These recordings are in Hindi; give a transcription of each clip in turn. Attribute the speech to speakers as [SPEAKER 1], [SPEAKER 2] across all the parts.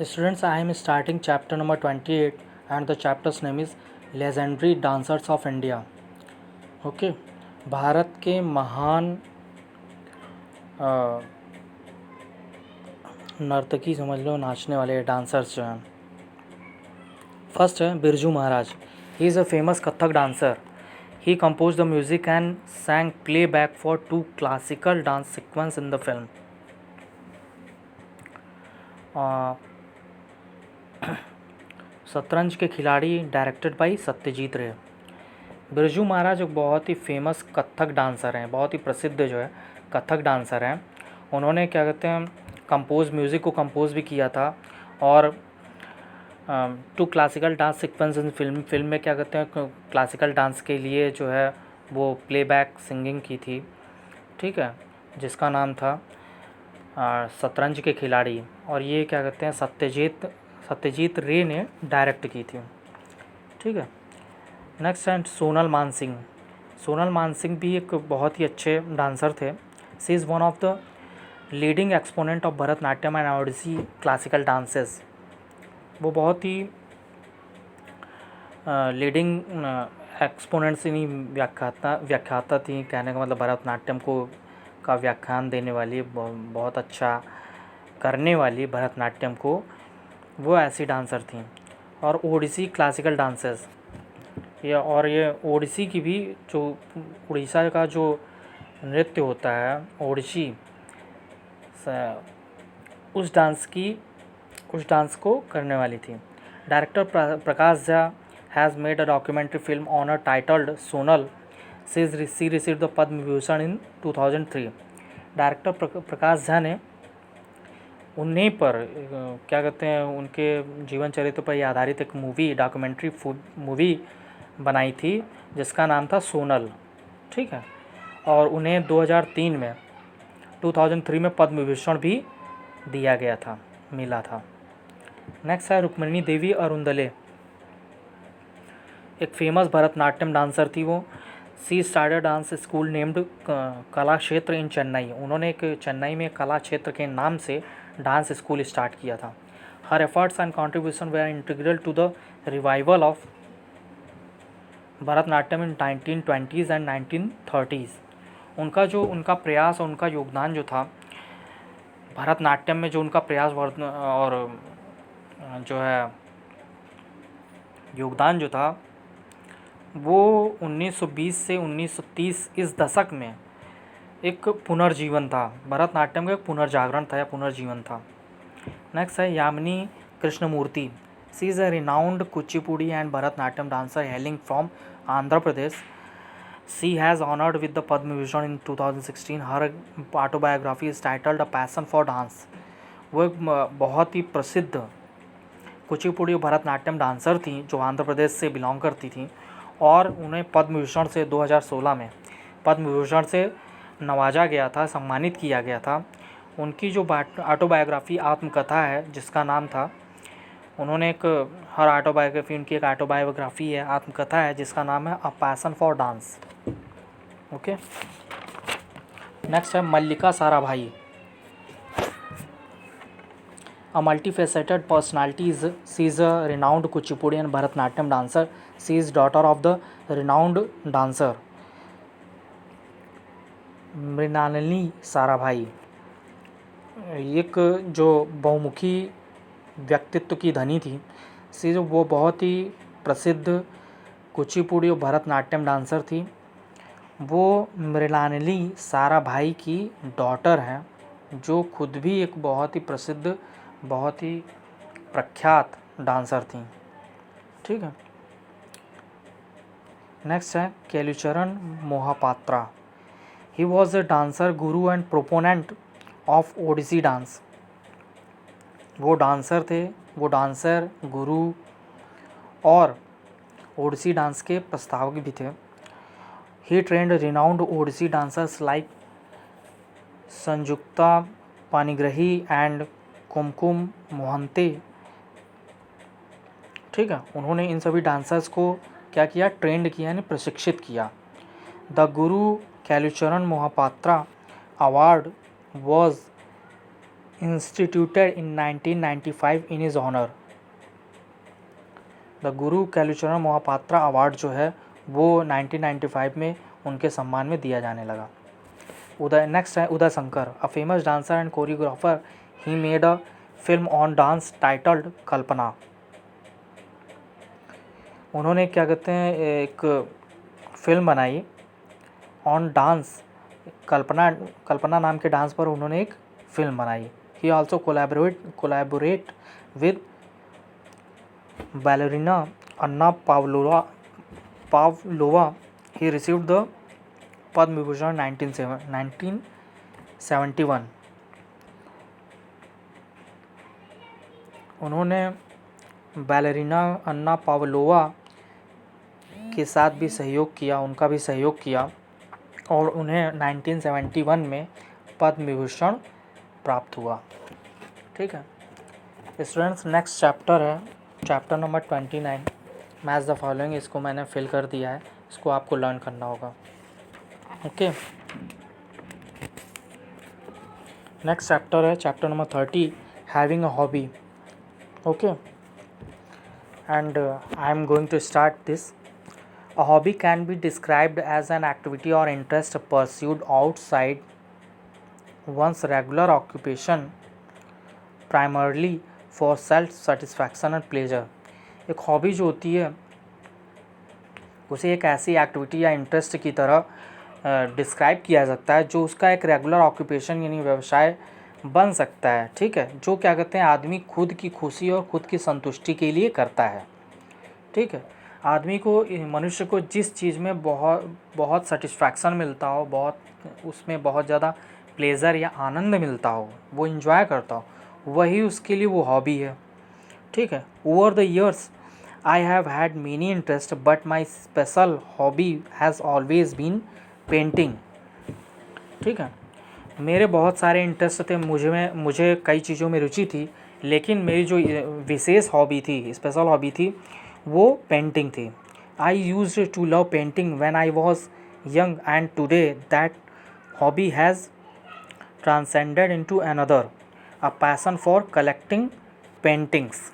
[SPEAKER 1] Students, I am starting chapter number 28 and the chapter's name is Legendary Dancers of India. Okay Bharat के महान नर्तकी समझ लो, नाचने वाले डांसर्स जो हैं। फर्स्ट है Birju Maharaj. He is a famous Kathak dancer. ही composed the music and sang playback for 2 classical dance sequences in the film. शतरंज के खिलाड़ी डायरेक्टेड बाई सत्यजीत रे. बिरजू महाराज एक बहुत ही फेमस कथक डांसर हैं, बहुत ही प्रसिद्ध जो है कथक डांसर हैं. उन्होंने क्या कहते हैं म्यूज़िक को कंपोज भी किया था और 2 classical dance sequence in film में क्या कहते हैं क्लासिकल डांस के लिए जो है वो प्लेबैक सिंगिंग की थी, ठीक है, जिसका नाम था शतरंज के खिलाड़ी. और ये क्या कहते हैं सत्यजीत रे ने डायरेक्ट की थी, ठीक है. नेक्स्ट है सोनल मानसिंह. सोनल मानसिंह भी एक बहुत ही अच्छे डांसर थे. She is one of the leading exponent of Bharatanatyam and Odissi classical dances. वो बहुत ही लीडिंग एक्सपोनेंट्स यानी व्याख्याता थी. कहने का मतलब भरतनाट्यम को का व्याख्यान देने वाली, बहुत अच्छा करने वाली भरतनाट्यम को, वो ऐसी डांसर थी. और ओडिसी क्लासिकल डांसेस ये ओडिसी की भी जो उड़ीसा का जो नृत्य होता है ओडिसी, उस डांस को करने वाली थी. Director Prakash Jha has made a documentary film on a titled Sonal. She received the Padma Vibhushan in 2003. Director Prakash Jha ने उन्हीं पर क्या कहते हैं उनके जीवन चरित्र पर आधारित एक डॉक्यूमेंट्री मूवी बनाई थी जिसका नाम था सोनल, ठीक है. और उन्हें 2003 में पद्म विभूषण भी दिया गया था, मिला था. नेक्स्ट है रुक्मिणी देवी अरुंदले. एक फेमस भरतनाट्यम डांसर थी वो. सी स्टार्टेड डांस स्कूल नेम्ड कला क्षेत्र इन चेन्नई. उन्होंने एक चेन्नई में कला क्षेत्र के नाम से डांस स्कूल स्टार्ट किया था. Her efforts and contribution were integral to the revival of Bharatanatyam in 1920s and 1930s. उनका प्रयास और उनका योगदान जो था भरतनाट्यम में, जो उनका प्रयास और जो है योगदान जो था वो 1920 से 1930 इस दशक में एक पुनर्जीवन था. भरतनाट्यम का एक पुनर्जागरण था या पुनर्जीवन था. नेक्स्ट है Yamini Krishnamurthy. She is a renowned Kuchipudi and Bharatanatyam dancer hailing from Andhra Pradesh. She has honoured with the Padma Vibhushan in 2016. Her autobiography is titled a passion for dance. वो एक बहुत ही प्रसिद्ध कुचिपुड़ी भरतनाट्यम डांसर थी जो आंध्र प्रदेश से बिलोंग करती थी और उन्हें पद्म विभूषण से 2016 में पद्म विभूषण से नवाजा गया था, सम्मानित किया गया था. उनकी जो ऑटोबायोग्राफी आत्मकथा है जिसका नाम था, उन्होंने एक उनकी एक ऑटोबायोग्राफी है, आत्मकथा है जिसका नाम है अ passion for dance. Okay. Next है मल्लिका Sarabhai. A multifaceted personality, she is a renowned Kuchipudi and Bharatanatyam dancer. She is daughter of the renowned dancer Mrinalini Sarabhai. एक जो बहुमुखी व्यक्तित्व की धनी थी, सी जो वो बहुत ही प्रसिद्ध कुचिपुड़ी और भरतनाट्यम डांसर थी. वो मृणालिनी साराभाई की डॉटर हैं जो खुद भी एक बहुत ही प्रसिद्ध, बहुत ही प्रख्यात डांसर थी, ठीक है. नेक्स्ट है Kelucharan Mohapatra. He was a dancer guru and proponent of Odissi dance. वो डांसर गुरु और ओडिसी डांस के प्रस्तावक भी थे. He trained renowned Odissi dancers like Sanyukta Panigrahi and Kumkum Mohanty, ठीक है. उन्होंने इन सभी डांसर्स को क्या किया, ट्रेंड किया यानी प्रशिक्षित किया. The guru Kelucharan Mohapatra award was instituted in 1995 in his honor. The guru Kelucharan Mohapatra award जो है वो 1995 में उनके सम्मान में दिया जाने लगा. नेक्स्ट है Uday Shankar, a famous dancer and choreographer. He made a film on dance titled Kalpana. उन्होंने क्या कहते हैं एक फिल्म बनाई ऑन डांस, कल्पना नाम के डांस पर उन्होंने एक फिल्म बनाई. He also collaborate with ballerina Anna Pavlova. He received the Padma Vibhushan 1971. उन्होंने बैलरीना अन्ना पावलोवा के साथ भी सहयोग किया, उनका भी सहयोग किया और उन्हें 1971 में पद्म विभूषण प्राप्त हुआ. ठीक है स्टूडेंट्स, नेक्स्ट चैप्टर है chapter number 29, match the following. इसको मैंने फिल कर दिया है, इसको आपको लर्न करना होगा. ओके नेक्स्ट चैप्टर है chapter number 30, having a hobby. Okay and I am going to start this. A hobby can be described as an activity or interest pursued outside one's regular occupation, primarily for self-satisfaction and pleasure. एक हॉबी जो होती है उसे एक ऐसी एक्टिविटी या इंटरेस्ट की तरह डिस्क्राइब किया जा सकता है जो उसका एक रेगुलर ऑक्यूपेशन यानी व्यवसाय बन सकता है. ठीक है, जो क्या कहते हैं आदमी खुद की खुशी और खुद की संतुष्टि के लिए करता है. ठीक है, आदमी को मनुष्य को जिस चीज़ में बहुत सेटिस्फैक्शन मिलता हो, उसमें बहुत ज़्यादा प्लेज़र या आनंद मिलता हो, वो इन्जॉय करता हो, वही उसके लिए वो हॉबी है. ठीक है, over the years I have had many interest but my special hobby has always been painting. ठीक है, मेरे बहुत सारे इंटरेस्ट थे, मुझे कई चीज़ों में रुचि थी, लेकिन मेरी जो विशेष हॉबी थी, स्पेशल हॉबी थी, वो पेंटिंग थी. I used to love painting when I was young and today that hobby has transcended into another, a passion for collecting paintings.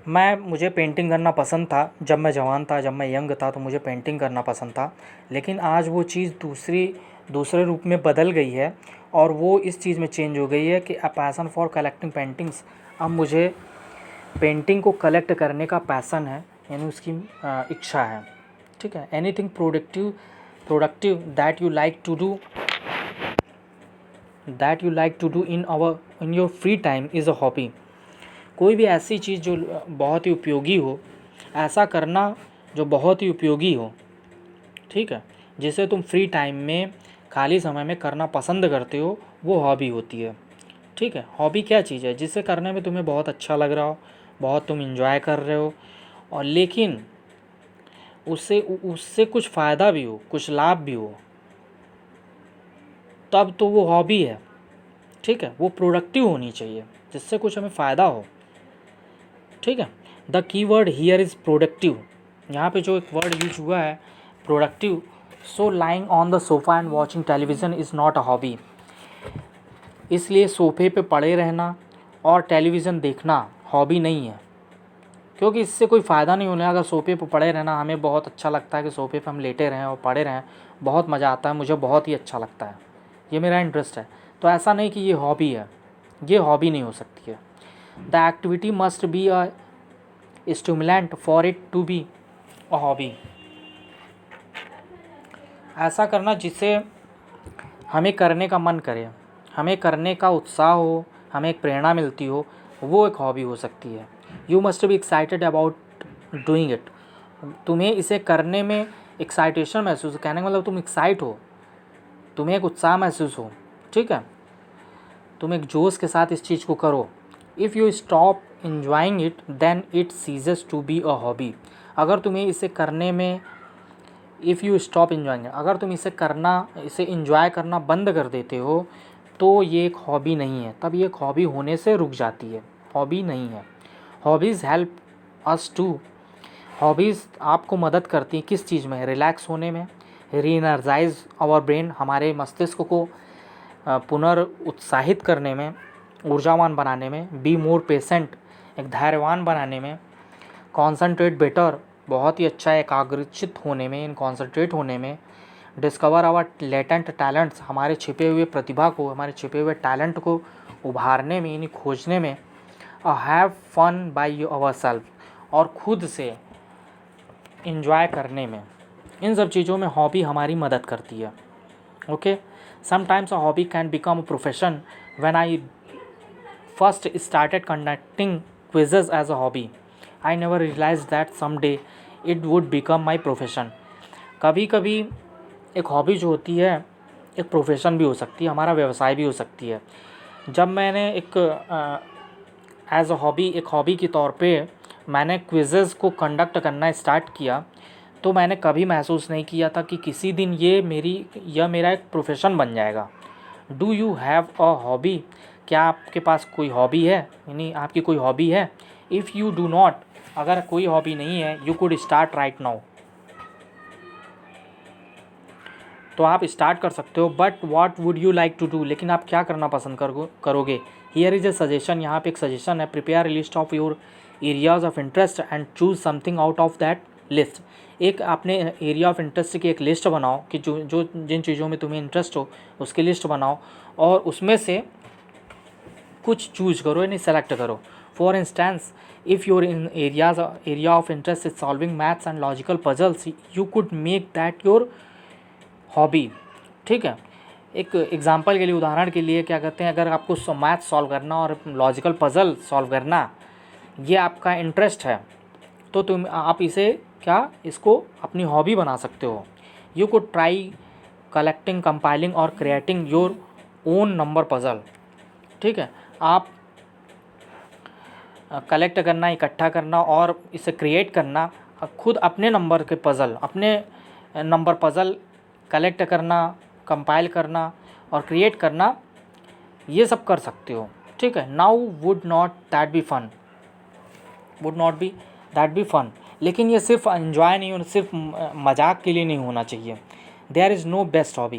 [SPEAKER 1] मुझे पेंटिंग करना पसंद था जब मैं जवान था, जब मैं यंग था तो मुझे पेंटिंग करना पसंद था. लेकिन आज वो चीज़ दूसरे रूप में बदल गई है और वो इस चीज़ में चेंज हो गई है कि अ पैशन फॉर कलेक्टिंग पेंटिंग्स. अब मुझे पेंटिंग को कलेक्ट करने का पैसन है, यानी उसकी इच्छा है. ठीक है, anything productive that you like to do in your free time is a hobby. कोई भी ऐसी चीज़ जो बहुत ही उपयोगी हो, ऐसा करना जो बहुत ही उपयोगी हो. ठीक है, जिसे तुम फ्री टाइम में खाली समय में करना पसंद करते हो, वो हॉबी होती है. ठीक है, हॉबी क्या चीज़ है जिसे करने में तुम्हें बहुत अच्छा लग रहा हो, बहुत तुम इंजॉय कर रहे हो, और लेकिन उससे कुछ फ़ायदा भी हो, कुछ लाभ भी हो, तब तो वो हॉबी है. ठीक है, वो प्रोडक्टिव होनी चाहिए, जिससे कुछ हमें फ़ायदा हो. ठीक है, the key word here is productive. यहाँ पे जो एक वर्ड यूज हुआ है productive. So lying on the sofa and watching television is not a hobby. इसलिए सोफ़े पे पड़े रहना और टेलीविज़न देखना हॉबी नहीं है, क्योंकि इससे कोई फ़ायदा नहीं होने. अगर सोफ़े पे पड़े रहना, हमें बहुत अच्छा लगता है कि सोफ़े पे हम लेटे रहें और पड़े रहें, बहुत मज़ा आता है, मुझे बहुत ही अच्छा लगता है, ये मेरा इंटरेस्ट है, तो ऐसा नहीं कि ये हॉबी है, ये हॉबी नहीं हो सकती है. The activity must be a stimulant for it to be a hobby. ऐसा करना जिसे हमें करने का मन करे, हमें करने का उत्साह हो, हमें एक प्रेरणा मिलती हो, वो एक हॉबी हो सकती है. You must be excited about doing it. तुम्हें इसे करने में एक्साइटेशन महसूस हो, कहने का मतलब तुम एक्साइट हो, तुम्हें एक उत्साह महसूस हो. ठीक है, तुम एक जोश के साथ इस चीज़ को करो. If you stop enjoying it then it ceases to be a hobby. अगर तुम्हें इसे करने में if you stop enjoying it, अगर तुम इसे इंजॉय करना बंद कर देते हो तो ये एक हॉबी नहीं है, तब ये एक हॉबी होने से रुक जाती है, हॉबी नहीं है. Hobbies help us to, hobbies आपको मदद करती हैं किस चीज़ में, रिलैक्स होने में, री एनर्जाइज आवर ब्रेन, हमारे मस्तिष्क को पुनर्उत्साहित करने में, ऊर्जावान बनाने में, बी मोर पेशेंट, एक धैर्यवान बनाने में, कॉन्सनट्रेट बेटर, बहुत ही अच्छा एकाग्रचित होने में, इन कॉन्सनट्रेट होने में, डिस्कवर आवर लेटेंट टैलेंट्स, हमारे छिपे हुए प्रतिभा को, हमारे छिपे हुए टैलेंट को उभारने में, इन्हें खोजने में, have fun by our self, और खुद से इंजॉय करने में, इन सब चीज़ों में हॉबी हमारी मदद करती है। Okay, sometimes a hobby can become a profession. When I first started conducting quizzes as a hobby, I never realize that some day it would become my profession. कभी कभी एक हॉबी जो होती है एक प्रोफेशन भी हो सकती है, हमारा व्यवसाय भी हो सकती है। जब मैंने एक एज अ हॉबी, एक हॉबी के तौर पे मैंने क्विज़ेज़ को कंडक्ट करना स्टार्ट किया, तो मैंने कभी महसूस नहीं किया था कि किसी दिन यह मेरा एक प्रोफेशन बन जाएगा। Do you have a hobby? क्या आपके पास कोई हॉबी है, यानी आपकी कोई हॉबी है? इफ़ यू डू नॉट, अगर कोई हॉबी नहीं है, you could start right now, तो आप स्टार्ट कर सकते हो। But what would you like to do, लेकिन आप क्या करना पसंद करोगे? हियर इज़ ए सजेशन, यहाँ पे एक सजेशन है। Prepare a list of your areas of interest and choose something out of that list. एक आपने एरिया ऑफ इंटरेस्ट की एक लिस्ट बनाओ कि जिन चीज़ों में तुम्हें इंटरेस्ट हो उसकी लिस्ट बनाओ, और उसमें से कुछ चूज करो, यानी सेलेक्ट करो। For instance, if your in area of interest is solving maths and logical puzzles, you could make that your hobby. ठीक है, एक एग्जांपल के लिए, उदाहरण के लिए क्या कहते हैं, अगर आपको मैथ सॉल्व करना और लॉजिकल पजल सॉल्व करना ये आपका इंटरेस्ट है, तो आप इसको अपनी हॉबी बना सकते हो। You could try collecting, compiling और creating your own number puzzle. ठीक है, आप कलेक्ट करना, इकट्ठा करना और इसे क्रिएट करना, खुद अपने नंबर के पज़ल, अपने नंबर पज़ल कलेक्ट करना, कंपाइल करना और क्रिएट करना, ये सब कर सकते हो। ठीक है, now would not that be fun, लेकिन ये सिर्फ एंजॉय नहीं होना, सिर्फ मजाक के लिए नहीं होना चाहिए। There is no best hobby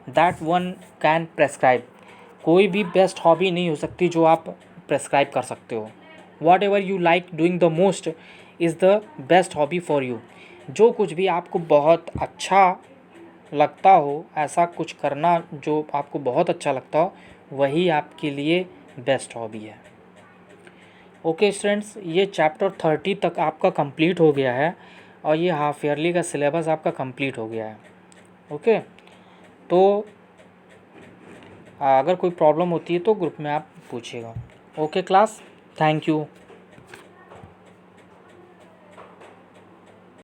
[SPEAKER 1] that one can prescribe, कोई भी बेस्ट हॉबी नहीं हो सकती जो आप प्रेस्क्राइब कर सकते हो। What ever you like doing the most is the best hobby for you. जो कुछ भी आपको बहुत अच्छा लगता हो, ऐसा कुछ करना जो आपको बहुत अच्छा लगता हो, वही आपके लिए बेस्ट हॉबी है। ओके स्टूडेंट्स, ये चैप्टर 30 तक आपका कंप्लीट हो गया है और ये हाफ ईयरली का सिलेबस आपका कंप्लीट हो गया है। ओके, तो अगर कोई प्रॉब्लम होती है तो ग्रुप में आप पूछिएगा। Okay class, thank you.